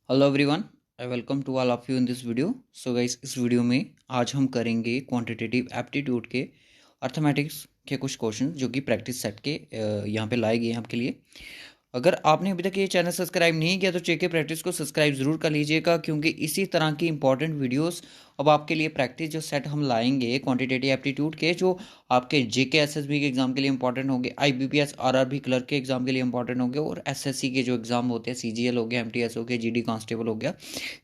Hello everyone, I welcome to all of you in this video. So guys, इस video में आज हम करेंगे क्वांटिटेटिव एप्टीट्यूड के अर्थमेटिक्स के कुछ क्वेश्चन जो कि प्रैक्टिस सेट के यहाँ पे लाए गए हैं आपके लिए। अगर आपने अभी तक ये चैनल सब्सक्राइब नहीं किया तो जेके प्रैक्टिस को सब्सक्राइब ज़रूर कर लीजिएगा, क्योंकि इसी तरह की इंपॉर्टेंट वीडियोस अब आपके लिए प्रैक्टिस जो सेट हम लाएंगे क्वांटिटेटिव एप्टीट्यूड के, जो आपके जेके एसएसबी के एग्जाम के लिए इंपॉर्टेंट होंगे, आईबीपीएस आरआरबी क्लर्क के एग्जाम के लिए इंपॉर्टेंट होंगे, और एसएससी के जो एग्जाम होते हैं सीजीएल हो गया, एमटीएस हो गया, जीडी कांस्टेबल हो गया,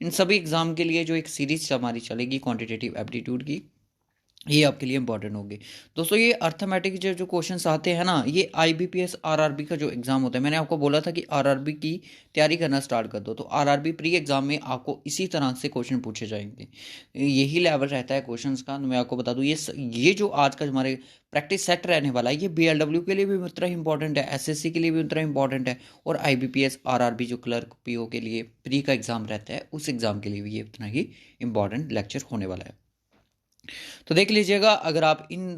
इन सभी एग्जाम के लिए जो एक सीरीज हमारी चलेगी क्वांटिटेटिव एप्टीट्यूड की, ये आपके लिए इंपॉर्टेंट होगी। दोस्तों, ये अर्थमेटिक जो क्वेश्चंस आते हैं ना, ये आईबीपीएस आरआरबी का जो एग्जाम होता है, मैंने आपको बोला था कि आरआरबी की तैयारी करना स्टार्ट कर दो, तो आरआरबी प्री एग्जाम में आपको इसी तरह से क्वेश्चन पूछे जाएंगे। यही लेवल रहता है क्वेश्चंस का। तो मैं आपको बता दूं, ये जो आज का हमारे प्रैक्टिस सेट रहने वाला है, ये बीएलडब्ल्यू के लिए भी उतना ही इंपॉर्टेंट है, एसएससी के लिए भी उतना इंपॉर्टेंट है, और आईबीपीएस आरआरबी जो क्लर्क पीओ के लिए प्री का एग्जाम रहता है, उस एग्जाम के लिए भी ये उतना ही इंपॉर्टेंट लेक्चर होने वाला है। तो देख लीजिएगा, अगर आप इन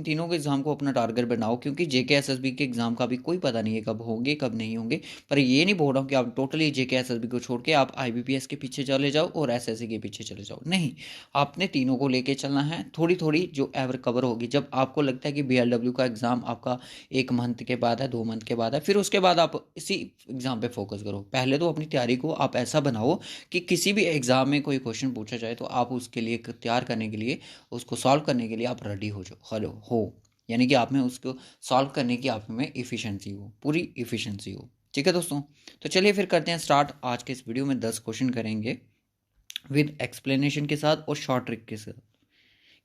तीनों के एग्ज़ाम को अपना टारगेट बनाओ, क्योंकि जेके एसएसबी के एग्ज़ाम का भी कोई पता नहीं है कब होंगे कब नहीं होंगे। पर ये नहीं बोल रहा हूँ कि आप टोटली जेके एसएसबी को छोड़ के आप आईबीपीएस के पीछे चले जाओ और एसएससी के पीछे चले जाओ, नहीं। आपने तीनों को लेके चलना है, थोड़ी थोड़ी जो एवर कवर होगी। जब आपको लगता है कि बीएलडब्ल्यू का एग्ज़ाम आपका 1 मंथ के बाद है, 2 मंथ के बाद है, फिर उसके बाद आप इसी एग्ज़ाम पे फोकस करो। पहले तो अपनी तैयारी को आप ऐसा बनाओ कि किसी भी एग्ज़ाम में कोई क्वेश्चन पूछा जाए तो आप उसके लिए तैयार करने के लिए, उसको सॉल्व करने के लिए आप रेडी हो जाओ हो, यानी कि आप में उसको सॉल्व करने की आप में इफ़िशेंसी हो, पूरी इफ़िशेंसी हो। ठीक है दोस्तों, तो चलिए फिर करते हैं स्टार्ट। आज के इस वीडियो में 10 क्वेश्चन करेंगे विद एक्सप्लेनेशन के साथ और शॉर्ट ट्रिक के साथ,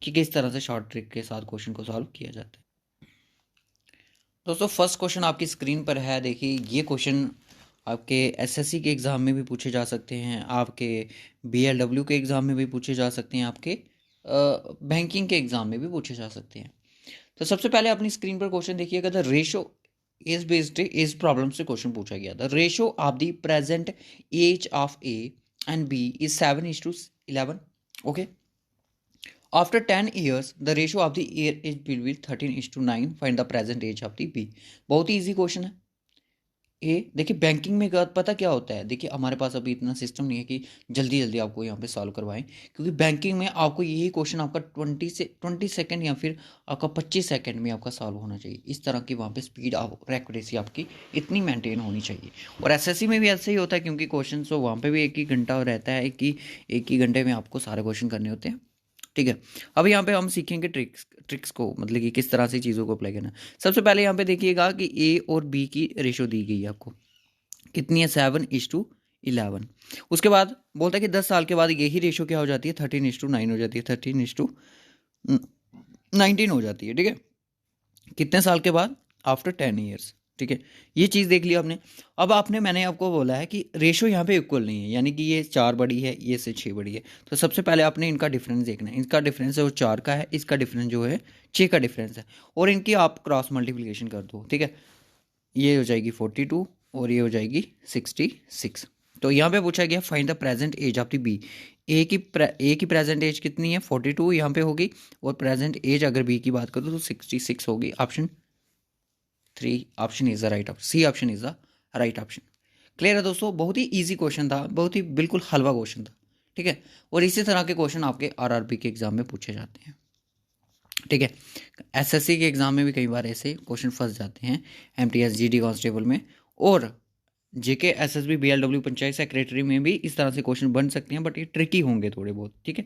कि किस तरह से शॉर्ट ट्रिक के साथ क्वेश्चन को सॉल्व किया जाता है। दोस्तों, फर्स्ट क्वेश्चन आपकी स्क्रीन पर है, देखिए। ये क्वेश्चन आपके एसएससी के एग्ज़ाम में भी पूछे जा सकते हैं, आपके बीएलडब्ल्यू के एग्ज़ाम में भी पूछे जा सकते हैं, आपके बैंकिंग के एग्ज़ाम में भी पूछे जा सकते हैं। तो सबसे पहले अपनी स्क्रीन पर क्वेश्चन देखिएगा। The ratio is based is problem से क्वेश्चन पूछा गया। The ratio of the present age of A and B is 7:11। Okay, after 10 years the ratio of the A is will be 13:9। Find the present age of the B. बहुत ही easy question है। देखिए, banking में पता क्या होता है, देखिए हमारे पास अभी इतना सिस्टम नहीं है कि जल्दी जल्दी आपको यहाँ पे सॉल्व करवाएं, क्योंकि बैंकिंग में आपको यही क्वेश्चन आपका 20 सेकंड या फिर आपका 25 सेकंड में आपका सॉल्व होना चाहिए। इस तरह की वहाँ पे स्पीड और एक्यूरेसी आपकी इतनी मेंटेन होनी चाहिए। और एसएससी में भी ऐसे ही होता है, क्योंकि क्वेश्चन तो वहाँ पर भी एक ही घंटा रहता है, एक ही घंटे में आपको सारे क्वेश्चन करने होते हैं। ठीक है, अब यहाँ पे हम सीखेंगे ट्रिक्स को, मतलब कि किस तरह से चीज़ों को अप्लाई करना। सबसे पहले यहाँ पे देखिएगा कि ए और बी की रेशो दी गई है आपको, कितनी है? 7:11। उसके बाद बोलता है कि 10 साल के बाद यही रेशो क्या हो जाती है? 13:9 हो जाती है, 13:19 हो जाती है। ठीक है, कितने साल के बाद? After 10 years। ठीक है, ये चीज़ देख लिया आपने। अब मैंने आपको बोला है कि रेशो यहाँ पे इक्वल नहीं है, यानी कि ये 4 बड़ी है, ये से 6 बड़ी है। तो सबसे पहले आपने इनका डिफरेंस देखना है। इनका डिफरेंस है वो 4 का है, इसका डिफरेंस जो है 6 का डिफरेंस है, और इनकी आप क्रॉस मल्टीप्लिकेशन कर दो। ठीक है, ये हो जाएगी 42 और ये हो जाएगी 66। तो यहाँ पे पूछा गया find the present age of the B. A की प्रेजेंट एज कितनी है? 42 यहाँ पे होगी, और प्रेजेंट एज अगर बी की बात करो तो 66 होगी। Option 3 option is the right option, C option is the right option. Clear है दोस्तों? बहुत ही ईजी क्वेश्चन था, बहुत ही बिल्कुल हलवा क्वेश्चन था। ठीक है, और इसी तरह के क्वेश्चन आपके आरआरबी के एग्जाम में पूछे जाते हैं। ठीक है, एसएससी के एग्जाम में भी कई बार ऐसे क्वेश्चन फंस जाते हैं, एमटीएस जीडी कांस्टेबल में, और जेके एसएसबी बीएलडब्ल्यू पंचायत सेक्रेटरी में भी इस तरह से क्वेश्चन बन सकते हैं, बट ये ट्रिकी होंगे थोड़े बहुत। ठीक है,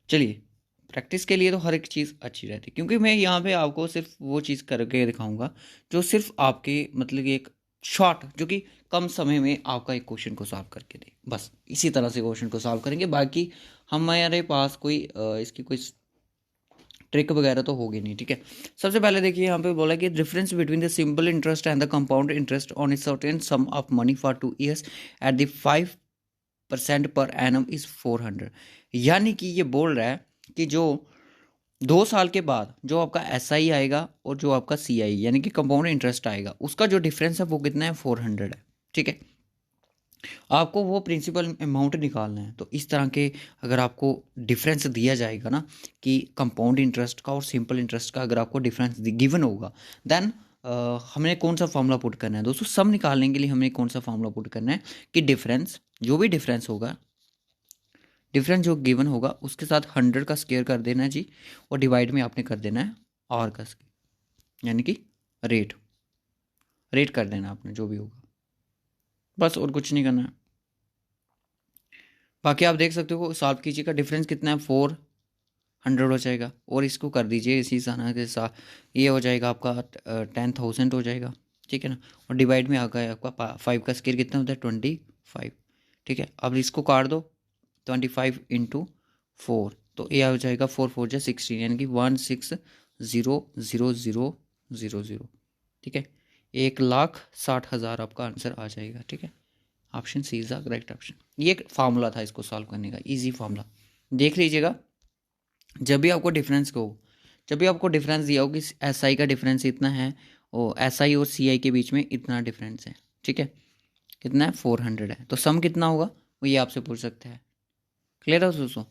चलिए, प्रैक्टिस के लिए तो हर एक चीज़ अच्छी रहती है, क्योंकि मैं यहाँ पे आपको सिर्फ वो चीज़ करके दिखाऊंगा जो सिर्फ आपके मतलब कि एक शॉर्ट, जो कि कम समय में आपका एक क्वेश्चन को सॉल्व करके दे। बस इसी तरह से क्वेश्चन को सॉल्व करेंगे। बाकी हमारे पास कोई इसकी कोई ट्रिक वगैरह तो होगी नहीं। ठीक है, सबसे पहले देखिए यहाँ पे बोला कि difference between the simple interest and the compound interest on a certain some of money for 2 years at the 5% per annum is 400। यानी कि ये बोल रहा है कि जो 2 साल के बाद जो आपका SI आएगा और जो आपका CI यानी कि कंपाउंड इंटरेस्ट आएगा, उसका जो डिफरेंस है वो कितना है? 400 है। ठीक है, आपको वो प्रिंसिपल अमाउंट निकालना है। तो इस तरह के अगर आपको डिफरेंस दिया जाएगा ना, कि कंपाउंड इंटरेस्ट का और सिंपल इंटरेस्ट का अगर आपको डिफरेंस गिवन होगा, देन हमने कौन सा फार्मूला पुट करना है दोस्तों? सम निकालने के लिए हमें कौन सा फार्मूला पुट करना है कि डिफरेंस, जो भी डिफरेंस होगा, डिफरेंस जो गिवन होगा उसके साथ 100 का स्क्वायर कर देना है जी, और डिवाइड में आपने कर देना है आर का स्क्वायर, यानी कि रेट कर देना आपने जो भी होगा, बस और कुछ नहीं करना है। बाकी आप देख सकते हो, सॉल्व कीजिएगा, डिफरेंस कितना है 400 हो जाएगा, और इसको कर दीजिए इसी साना के साथ, ये हो जाएगा आपका 10,000 हो जाएगा, ठीक है ना, और डिवाइड में आ गया आपका 5 का स्क्वायर कितना होता है 25, ठीक है। अब इसको काट दो 25 इंटू 4, तो ये हो जाएगा 4 4 जा 16, यानी कि 16,000,000, ठीक है। 1,60,000 आपका आंसर आ जाएगा, ठीक है। Option C is the correct option. ये एक फार्मूला था इसको सॉल्व करने का, इजी फार्मूला। देख लीजिएगा, जब भी आपको डिफरेंस दिया हो कि एस आई का डिफरेंस इतना है, और एस आई और सी आई के बीच में इतना डिफरेंस है, ठीक है, कितना है 400 है, तो सम कितना होगा वो ये आपसे पूछ सकते हैं। क्लियर है दोस्तों?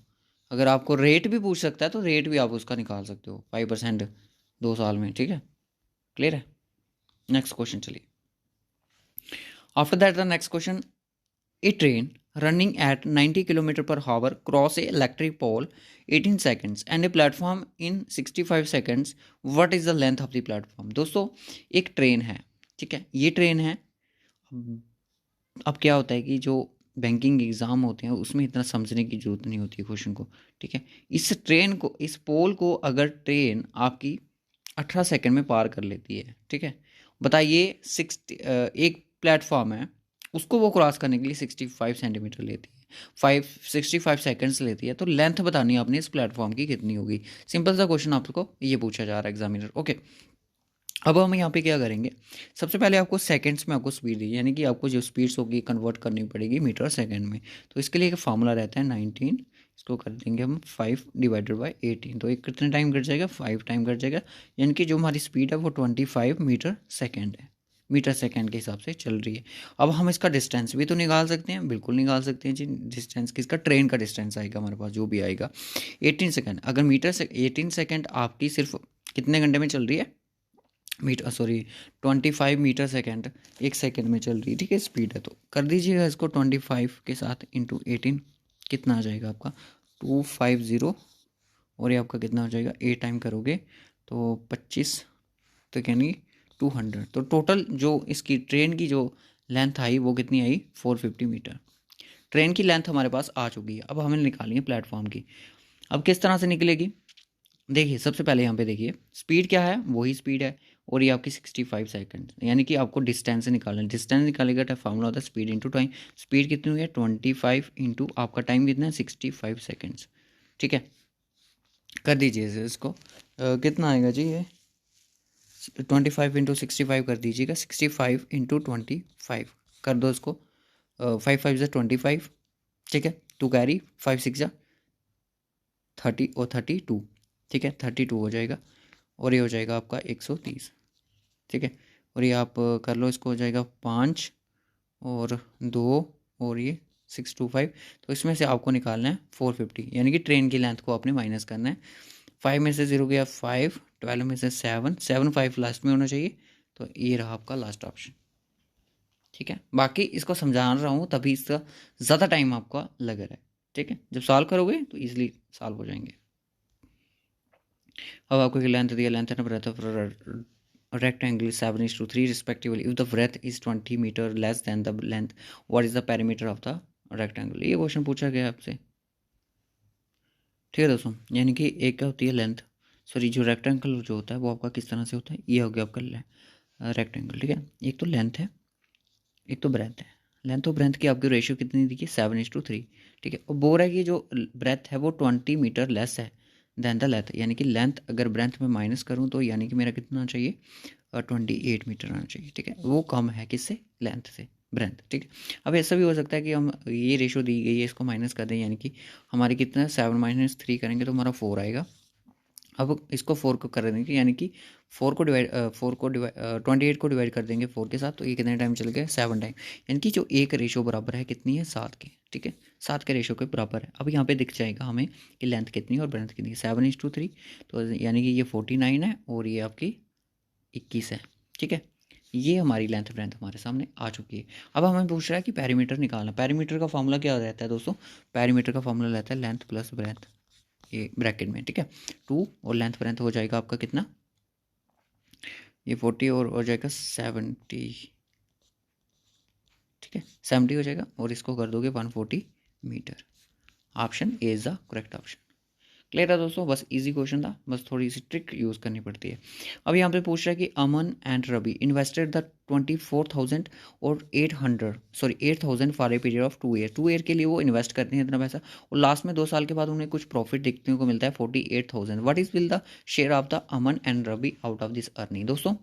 अगर आपको रेट भी पूछ सकता है तो रेट भी आप उसका निकाल सकते हो, 5% 2 साल में, ठीक है। क्लियर है? नेक्स्ट क्वेश्चन चलिए। After that the next question, A train running at 90 km per hour cross a electric pole 18 seconds and a platform in 65 seconds. What is the length of the platform? दोस्तों एक train है, ठीक है, ये train है। अब क्या होता है कि जो बैंकिंग एग्ज़ाम होते हैं उसमें इतना समझने की ज़रूरत नहीं होती है क्वेश्चन को, ठीक है। इस पोल को अगर ट्रेन आपकी 18 सेकंड में पार कर लेती है, ठीक है, बताइए एक प्लेटफॉर्म है, उसको वो क्रॉस करने के लिए 65 सेंटीमीटर लेती है, 65 सेकंड्स लेती है, तो लेंथ बतानी है आपने इस प्लेटफॉर्म की कितनी होगी। सिंपल सा क्वेश्चन आपको ये पूछा जा रहा है एग्जामिनर, ओके। अब हम यहाँ पे क्या करेंगे, सबसे पहले आपको सेकंड्स में आपको स्पीड दी, यानी कि आपको जो स्पीड्स होगी कन्वर्ट करनी पड़ेगी मीटर सेकंड में। तो इसके लिए एक फार्मूला रहता है 19, इसको कर देंगे हम 5 डिवाइडेड बाई 18, तो एक कितने टाइम कट जाएगा 5 टाइम कट जाएगा, यानी कि जो हमारी स्पीड है वो 25 मीटर सेकेंड है, मीटर सेकेंड के हिसाब से चल रही है। अब हम इसका डिस्टेंस भी तो निकाल सकते हैं, बिल्कुल निकाल सकते हैं जी। डिस्टेंस किसका? ट्रेन का डिस्टेंस आएगा हमारे पास, जो भी आएगा 18 सेकेंड। अगर 18 सेकेंड आपकी सिर्फ कितने घंटे में चल रही है, 25 मीटर सेकेंड एक सेकेंड में चल रही है, ठीक है, स्पीड है, तो कर दीजिएगा इसको 25 के साथ इंटू 18, कितना आ जाएगा आपका 250, और ये आपका कितना हो जाएगा 8 टाइम करोगे तो 25, तो यानी 200। तो टोटल जो इसकी ट्रेन की जो लेंथ आई वो कितनी आई 450 मीटर। ट्रेन की लेंथ हमारे पास आ चुकी है, अब हमें निकालनी है प्लेटफॉर्म की। अब किस तरह से निकलेगी, देखिए सबसे पहले यहाँ पे देखिए स्पीड क्या है, वही स्पीड है, और ये आपकी 65 सेकंड, यानी कि आपको डिस्टेंस निकालना है। डिस्टेंस निकालेगा तो फार्मूला होता है स्पीड इंटू टाइम। स्पीड कितनी हुई है 25 इंटू आपका टाइम कितना है 65 सेकंड्स, ठीक है। कर दीजिए इसको, कितना आएगा जी ये 25 इंटू 65 कर दीजिएगा, 65 इंटू 25 कर दो इसको, 5 5 ज़ा 25, ठीक है, 2 कैरी 5 6 ज़ा 30 और 32, ठीक है, 32 हो जाएगा, और ये हो जाएगा आपका 130, ठीक है। और ये आप कर लो, इसको हो जाएगा 5 और 2 और ये 625, तो इसमें से आपको निकालना है 450, यानी कि ट्रेन की लेंथ को आपने माइनस करना है। 5 में से 0 गया 5, 12 में से 7, 7 5 लास्ट में होना चाहिए, तो ये रहा आपका लास्ट ऑप्शन, ठीक है। बाकी इसको समझा रहा हूँ तभी इसका ज़्यादा टाइम आपका लग रहा है, ठीक है। जब सॉल्व करोगे तो ईजिली सॉल्व हो जाएंगे। अब आपको लेंथ दिया, length and breadth of rectangle is 7:3 respectively. If the breadth is 20 meter less than the length, what is the perimeter of the rectangle? ये क्वेश्चन पूछा गया आपसे, ठीक है दोस्तों। यानी कि एक क्या होती है लेंथ, सॉरी जो रेक्टेंगल जो होता है वो आपका किस तरह से होता है, ये हो गया आपका रेक्टेंगल, ठीक है। एक तो लेंथ है, एक तो ब्रेथ है। लेंथ और ब्रेथ की आपकी रेशियो कितनी देखिए 7:3, ठीक है। और बोल रहा है कि जो ब्रेथ है वो 20 मीटर लेस है दैन द लेंथ, यानी कि लेंथ अगर ब्रेथ में माइनस करूँ तो यानी कि मेरा कितना चाहिए 28 मीटर आना चाहिए, ठीक है। वो कम है किससे, लेंथ से, ब्रेथ, ठीक है। अब ऐसा भी हो सकता है कि हम ये रेशो दी गई है इसको माइनस कर दें, यानी कि हमारे कितना 7 - 3 करेंगे तो हमारा 4 आएगा। अब इसको 4 को कर देंगे, यानी कि 28 को डिवाइड कर देंगे 4 के साथ, तो ये कितने टाइम चल गया 7 टाइम, यानी कि जो एक रेशो बराबर है कितनी है 7 के, ठीक है, 7 के रेशो के बराबर है। अब यहाँ पे दिख जाएगा हमें कि लेंथ कितनी है और ब्रेथ कितनी है, 7:3, तो यानी कि ये 49 है और ये आपकी 21 है, ठीक है, ये हमारी लेंथ ब्रेंथ हमारे सामने आ चुकी है। अब हमें पूछ रहा है कि पेरीमीटर निकालना। पेरीमीटर का फॉर्मूला क्या रहता है दोस्तों? पेरीमीटर का फॉर्मूला रहता है लेंथ प्लस ब्रेंथ, ये ब्रैकेट में, ठीक है। 2 और लेंथ ब्रेंथ हो जाएगा आपका कितना, ये 40 और हो जाएगा 70, ठीक है, 70 हो जाएगा और इसको कर दोगे 140 metre. Option A is the correct option. Clear है दोस्तों, बस इजी क्वेश्चन था, बस थोड़ी सी ट्रिक यूज़ करनी पड़ती है। अब यहाँ पे पूछ रहा है कि अमन एंड रवि इन्वेस्टेड द 24,000 और 8,000 for a period of 2 year. 2 year के लिए वो इन्वेस्ट करते हैं इतना पैसा, और लास्ट में 2 साल के बाद उन्हें कुछ प्रॉफिट देखने को मिलता है 48,000। What is will the share of the Aman and Ravi out of this earning. दोस्तों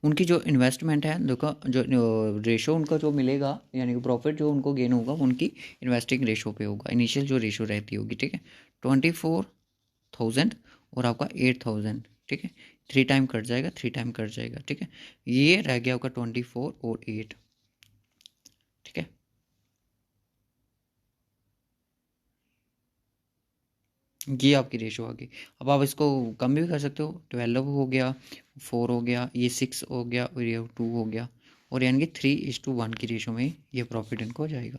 उनकी जो इन्वेस्टमेंट है, देखो जो रेशो उनका जो मिलेगा, यानी कि प्रॉफिट जो उनको गेन होगा उनकी इन्वेस्टिंग रेशो पे होगा, इनिशियल जो रेशो रहती होगी, ठीक है। 24,000 और आपका 8,000, ठीक है, 3 टाइम कट जाएगा, 3 टाइम कट जाएगा, ठीक है। ये रह गया आपका 24 और 8, ठीक है। ये आपकी रेशो आ गई। अब आप इसको कम भी कर सकते हो, 12 हो गया, 4 हो गया, ये 6 हो गया और ये 2 हो गया, और यानी कि 3:1 की रेशो में ये प्रॉफिट इनको हो जाएगा,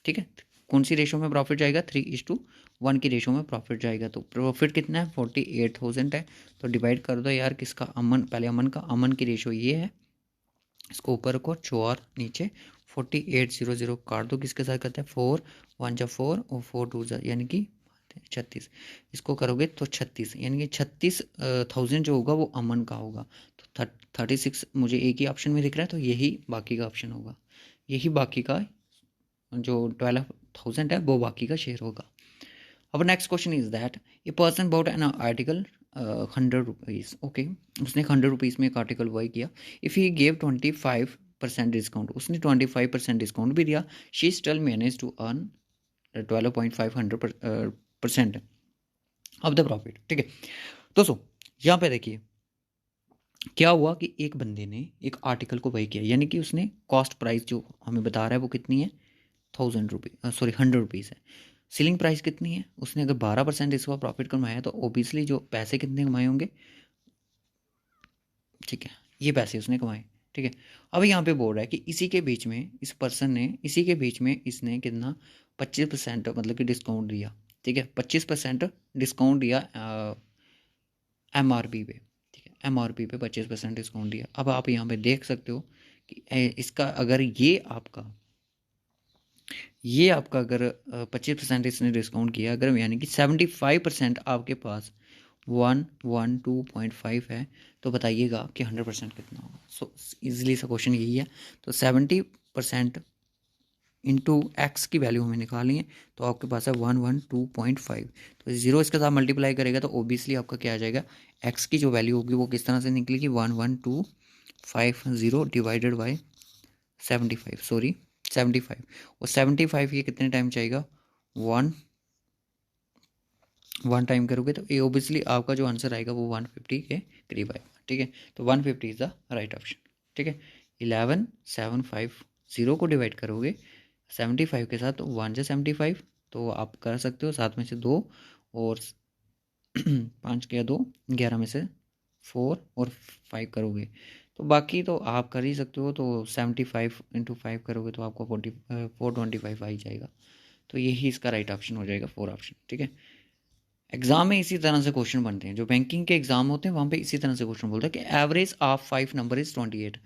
ठीक है। कौन सी रेशो में प्रॉफिट जाएगा? 3:1 की रेशो में प्रॉफिट जाएगा। तो प्रॉफिट कितना है? 48,000 है। तो डिवाइड कर दो यार किसका, अमन, पहले अमन का, अमन की रेशो ये है, इसको ऊपर रखो, 4 नीचे, 4800 काट दो, किसके साथ करते हैं, 4 1 जा 4 और 4 2 जा यानी कि 36, इसको करोगे तो 36, यानी कि 36,000 जो होगा वो अमन का होगा। तो 36 मुझे एक ही ऑप्शन में दिख रहा है, तो यही बाकी का ऑप्शन होगा, यही बाकी का जो 12,000 है वो बाकी का शेयर होगा। अब next question is that a person bought an article 100 rupees, okay, उसने 100 रुपीज़ में एक आर्टिकल बाई किया। इफ़ ही गेव 25% डिस्काउंट, उसने 25% डिस्काउंट भी दिया, she still manage to earn 12.5% of the profit, ठीक है। दोस्तों यहाँ पे देखिए क्या हुआ कि एक बंदे ने एक आर्टिकल को बाई किया, यानी कि उसने कॉस्ट प्राइस जो हमें बता रहा है वो कितनी है, 100 रुपीज़ है। सीलिंग प्राइस कितनी है, उसने अगर 12% इसका प्रॉफिट कमाया तो ओबियसली जो पैसे कितने कमाए होंगे, ठीक है, ये पैसे उसने कमाए, ठीक है। अब यहाँ पे बोल रहा है कि इसी के बीच में इस पर्सन ने, इसी के बीच में इसने कितना 25% मतलब कि डिस्काउंट दिया, ठीक है, 25% डिस्काउंट दिया MRP पे, ठीक है, MRP पे 25% डिस्काउंट दिया। अब आप यहाँ पे देख सकते हो कि इसका अगर ये आपका अगर 25% इसने डिस्काउंट किया, अगर यानी कि 75% आपके पास 112.5 है, तो बताइएगा कि 100% कितना होगा। सो इजीली सा क्वेश्चन यही है। तो 70% इंटू एक्स की वैल्यू हमें निकालनी है, तो आपके पास है 112.5। तो 0 इसके साथ मल्टीप्लाई करेगा तो ओबियसली आपका क्या आ जाएगा, एक्स की जो वैल्यू होगी वो किस तरह से निकलेगी, 11250 डिवाइडेड बाई 75, सॉरी 75, और 75 ये कितने टाइम चाहिएगा, वन टाइम करोगे तो ये ओबियसली आपका जो आंसर आएगा वो 150 के करीब आएगा, ठीक है। तो 150 इज़ द राइट ऑप्शन, ठीक है। 11750 को डिवाइड करोगे 75 के साथ, तो 1 से 75, तो आप कर सकते हो 7 में से 2 और 5 के 2, 11 में से 4 और 5 करोगे तो बाकी तो आप कर ही सकते हो। तो 75 इंटू 5 करोगे तो आपको 425 आ ही जाएगा। तो यही इसका राइट ऑप्शन हो जाएगा, 4 ऑप्शन, ठीक है। एग्जाम में इसी तरह से क्वेश्चन बनते हैं, जो बैंकिंग के एग्जाम होते हैं वहाँ पे इसी तरह से क्वेश्चन बोलता है कि average of 5 number is 28,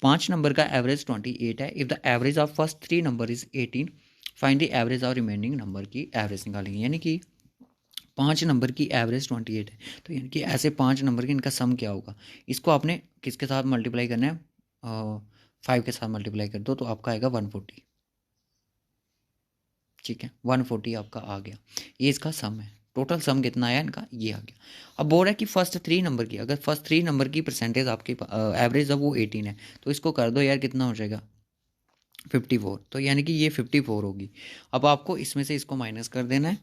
5 number का एवरेज 28 है। If the average of first 3 number is 18, find the average of remaining number की एवरेज निकालेंगे। यानी कि 5 नंबर की एवरेज 28 है, तो यानी कि ऐसे 5 नंबर के इनका सम क्या होगा, इसको आपने किसके साथ मल्टीप्लाई करना है, 5 के साथ मल्टीप्लाई कर दो तो आपका आएगा 140, ठीक है, 140 आपका आ गया। ये इसका सम है, टोटल सम कितना आया इनका, ये आ गया। अब बोल रहा है कि फर्स्ट 3 नंबर की, अगर फर्स्ट 3 नंबर की परसेंटेज आपके एवरेज अब वो 18 है, तो इसको कर दो यार, कितना हो जाएगा 54, तो यानी कि ये 54 होगी। अब आपको इसमें से इसको माइनस कर देना है,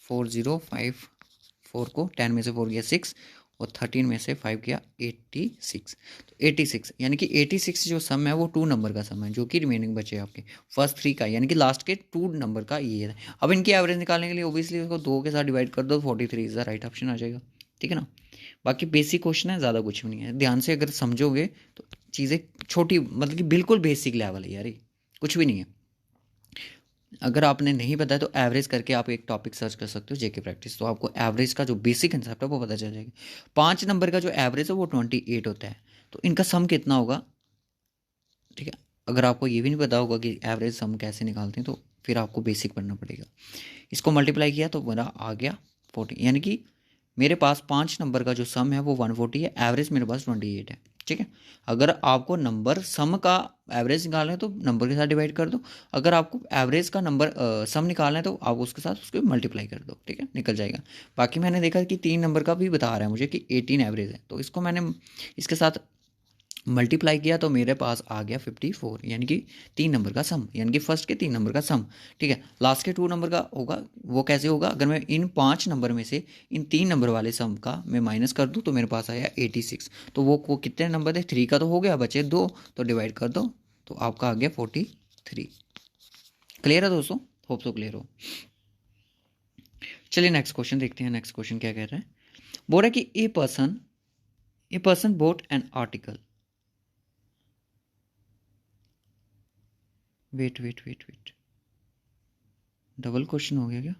4054 को 10 में से 4 गया 6 और 13 में से 5 गया 86, तो 86 यानी कि 86 जो सम है वो 2 नंबर का सम है, जो कि रिमेनिंग बचे आपके फर्स्ट 3 का, यानी कि लास्ट के 2 नंबर का ये है। अब इनकी एवरेज निकालने के लिए ओबियसली इसको 2 के साथ डिवाइड कर दो, 43 इज द राइट ऑप्शन आ जाएगा, ठीक है ना। बाकी बेसिक क्वेश्चन है, ज़्यादा कुछ भी नहीं है। ध्यान से अगर समझोगे तो चीज़ें छोटी, मतलब कि बिल्कुल बेसिक लेवल है यार, ये कुछ भी नहीं है। अगर आपने नहीं पता है तो एवरेज करके आप एक टॉपिक सर्च कर सकते हो जेके प्रैक्टिस, तो आपको एवरेज का जो बेसिक कंसेप्ट है वो पता चल जाएगा। 5 नंबर का जो एवरेज है वो 28 होता है, तो इनका सम कितना होगा, ठीक है। अगर आपको ये भी नहीं पता होगा कि एवरेज सम कैसे निकालते हैं तो फिर आपको बेसिक पढ़ना पड़ेगा। इसको मल्टीप्लाई किया तो मेरा आ गया 40, यानी कि मेरे पास 5 नंबर का जो सम है वो 140 है, एवरेज मेरे पास 28 है, ठीक है। अगर आपको नंबर सम का एवरेज निकालना है तो नंबर के साथ डिवाइड कर दो, अगर आपको एवरेज का नंबर सम निकालना है तो आप उसके साथ उसको मल्टीप्लाई कर दो, ठीक है, निकल जाएगा। बाकी मैंने देखा कि 3 नंबर का भी बता रहा है मुझे कि 18 एवरेज है, तो इसको मैंने इसके साथ मल्टीप्लाई किया तो मेरे पास आ गया 54, यानी कि 3 नंबर का सम, यानी कि फर्स्ट के 3 नंबर का सम, ठीक है। लास्ट के 2 नंबर का होगा, वो कैसे होगा, अगर मैं इन 5 नंबर में से इन 3 नंबर वाले सम का मैं माइनस कर दूं तो मेरे पास आया 86, तो वो कितने नंबर थे, 3 का तो हो गया, बचे 2, तो डिवाइड कर दो तो आपका आ गया 43। क्लियर है दोस्तों, होप सो क्लियर हो। चलिए नेक्स्ट क्वेश्चन देखते हैं। नेक्स्ट क्वेश्चन क्या कह रहा है, बोल रहा है कि a person bought an article, wait, double question हो गया क्या?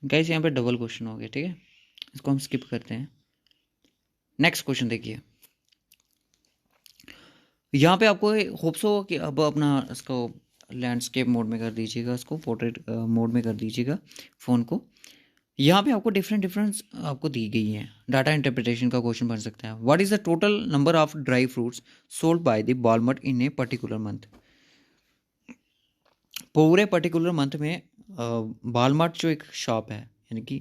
गाइस यहाँ पे डबल क्वेश्चन हो गया, ठीक है, इसको हम स्किप करते हैं। नेक्स्ट क्वेश्चन देखिए, यहाँ पे आपको होप्स हो कि अब अपना इसको लैंडस्केप मोड में कर दीजिएगा, इसको पोर्ट्रेट मोड में कर दीजिएगा फ़ोन को। यहाँ पे आपको डिफरेंट आपको दी गई है, डाटा इंटरप्रिटेशन का क्वेश्चन बन सकता है। What is the total number of dry fruits sold by the Walmart in a particular month. पूरे पर्टिकुलर मंथ में वॉलमार्ट जो एक शॉप है, यानी कि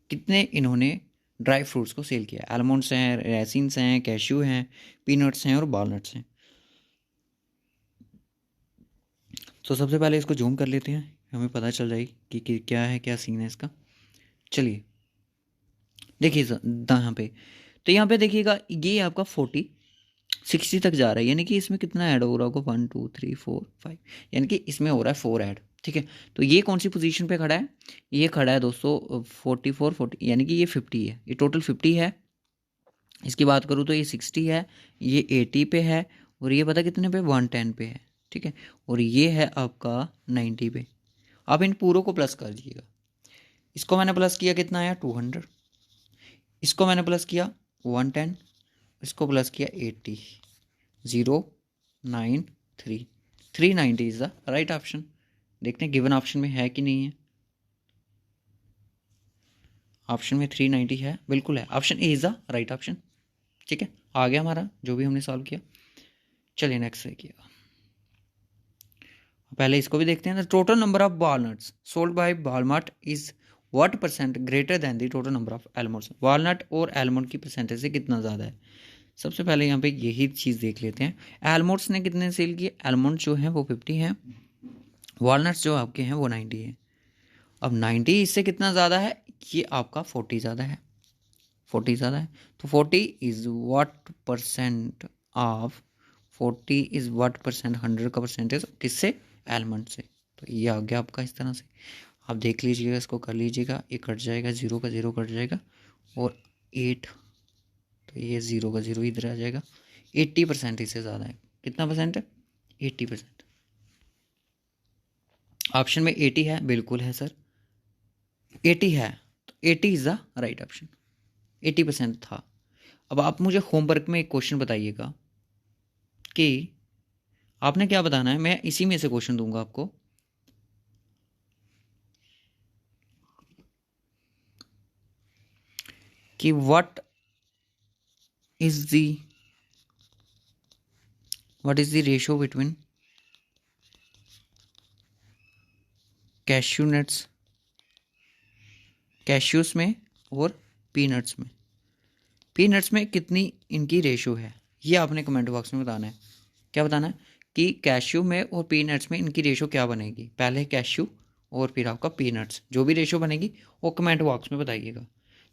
कितने इन्होंने ड्राई फ्रूट्स को सेल किया। आलमंड्स हैं, रेसिन्स हैं, कैश्यू हैं, पीनट्स हैं और वॉलनट्स हैं। तो सबसे पहले इसको जूम कर लेते हैं, हमें पता चल जाएगी कि क्या है, क्या सीन है इसका। चलिए देखिए यहाँ पे, तो यहाँ पे देखिएगा ये आपका 60 तक जा रहा है, यानी कि इसमें कितना ऐड हो रहा होगा, 1 2 3 4 5, यानी कि इसमें हो रहा है 4 ऐड, ठीक है। तो ये कौन सी पोजीशन पे खड़ा है, ये खड़ा है दोस्तों 40, यानी कि ये 50 है, ये टोटल 50 है। इसकी बात करूँ तो ये 60 है, ये 80 पे है, और ये पता कितने पे, 110 पे है, ठीक है। और ये है आपका 90 पे। आप इन पूरों को प्लस कर दीजिएगा। इसको मैंने प्लस किया, कितना आया 200, इसको मैंने प्लस किया 110, इसको प्लस किया 80, 093 390 इज द राइट ऑप्शन। देखते हैं गिवन ऑप्शन में है कि नहीं है। ऑप्शन में 390 है, बिल्कुल है, option A is the right option, ठीक है। आ गया हमारा जो भी हमने सॉल्व किया। चलिए नेक्स्ट देखिए, पहले इसको भी देखते हैं। Total number of walnuts sold by Walmart is what percent greater than the total number of almonds. Walnut और एलमंड की परसेंटेज से कितना ज़्यादा है। सबसे पहले यहाँ पे यही चीज़ देख लेते हैं। एलमंड्स ने कितने सेल किए, एलमंड जो है वो 50 हैं, वॉलनट्स जो आपके हैं वो 90 है। अब 90 इससे कितना ज़्यादा है, ये आपका 40 ज़्यादा है, 40 ज़्यादा है। तो 40 is what percent of, 40 is what percent 100 का परसेंटेज किससे, एलमंड से। तो ये आ गया आपका इस तरह से। आप देख लीजिएगा, इसको कर लीजिएगा, ये कट जाएगा, 0 का 0 कट जाएगा, और 8, तो ये 0 का 0 इधर आ जाएगा। 80% इससे ज़्यादा है, कितना परसेंट है, 80%। ऑप्शन में 80 है, बिल्कुल है सर, 80 है, तो 80 इज़ द राइट ऑप्शन, 80% था। अब आप मुझे होमवर्क में एक क्वेश्चन बताइएगा कि आपने क्या बताना है, मैं इसी में से क्वेश्चन दूंगा आपको कि what is the ratio between cashew nuts, cashews में और पीनट्स में, पीनट्स में कितनी इनकी रेशियो है, ये आपने कमेंट बॉक्स में बताना है। क्या बताना है कि कैश्यू में और पीनट्स में इनकी रेशियो क्या बनेगी, पहले कैश्यू और फिर आपका पीनट्स, जो भी रेशो बनेगी वो कमेंट बॉक्स में बताइएगा।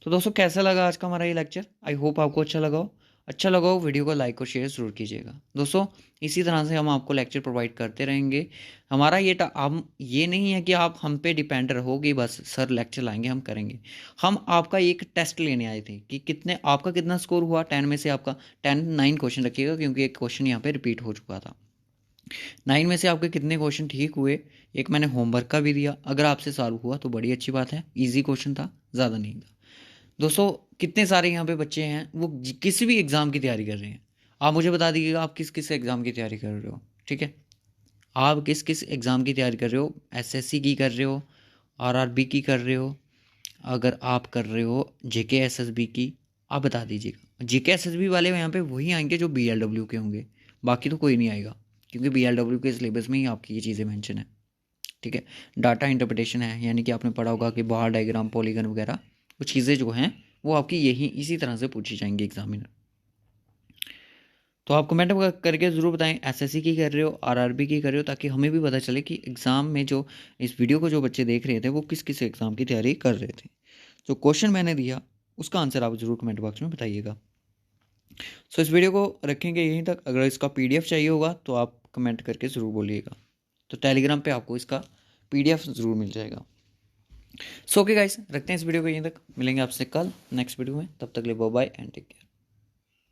तो दोस्तों कैसा लगा आज का हमारा ये लेक्चर, आई होप आपको अच्छा लगा हो। अच्छा लगा हो वीडियो को लाइक और शेयर ज़रूर कीजिएगा दोस्तों। इसी तरह से हम आपको लेक्चर प्रोवाइड करते रहेंगे। हमारा हम ये नहीं है कि आप हम पे डिपेंड रहोगे बस सर लेक्चर लाएंगे हम करेंगे। हम आपका एक टेस्ट लेने आए थे कि आपका कितना स्कोर हुआ 10 में से। आपका 9 क्वेश्चन रखिएगा क्योंकि एक क्वेश्चन यहाँ पे रिपीट हो चुका था। 9 में से आपके कितने क्वेश्चन ठीक हुए, एक मैंने होमवर्क का भी दिया, अगर आपसे सॉल्व हुआ तो बड़ी अच्छी बात है। ईजी क्वेश्चन था, ज़्यादा नहीं था दोस्तों। कितने सारे यहाँ पे बच्चे हैं वो किसी भी एग्ज़ाम की तैयारी कर रहे हैं। आप मुझे बता दीजिएगा आप किस किस एग्ज़ाम की तैयारी कर रहे हो, ठीक है। आप किस किस एग्ज़ाम की तैयारी कर रहे हो, एसएससी की कर रहे हो, आरआरबी की कर रहे हो, अगर आप कर रहे हो जेके एसएसबी की, आप बता दीजिएगा। जेके एसएसबी वाले यहाँ पे वही आएंगे जो बीएलडब्ल्यू के होंगे, बाकी तो कोई नहीं आएगा क्योंकि बीएलडब्ल्यू के सिलेबस में ही आपकी ये चीज़ें मेंशन है, ठीक है। डाटा इंटरप्रिटेशन है, यानी कि आपने पढ़ा होगा कि बार डायग्राम पॉलीगन वगैरह वो चीज़ें जो हैं वो आपकी यही इसी तरह से पूछी जाएंगी एग्जामिनर। तो आप कमेंट करके ज़रूर बताएं एसएससी की कर रहे हो, आरआरबी की कर रहे हो, ताकि हमें भी पता चले कि एग्ज़ाम में जो इस वीडियो को जो बच्चे देख रहे थे वो किस किस एग्ज़ाम की तैयारी कर रहे थे। जो क्वेश्चन मैंने दिया उसका आंसर आप ज़रूर कमेंट बॉक्स में बताइएगा। सो इस वीडियो को रखेंगे यहीं तक। अगर इसका पीडीएफ चाहिए होगा तो आप कमेंट करके ज़रूर बोलिएगा। तो टेलीग्राम पे आपको इसका पीडीएफ ज़रूर मिल जाएगा। सो ओके गाइस, रखते हैं इस वीडियो को यहीं तक। मिलेंगे आपसे कल नेक्स्ट वीडियो में, तब तक ले bye bye and take care.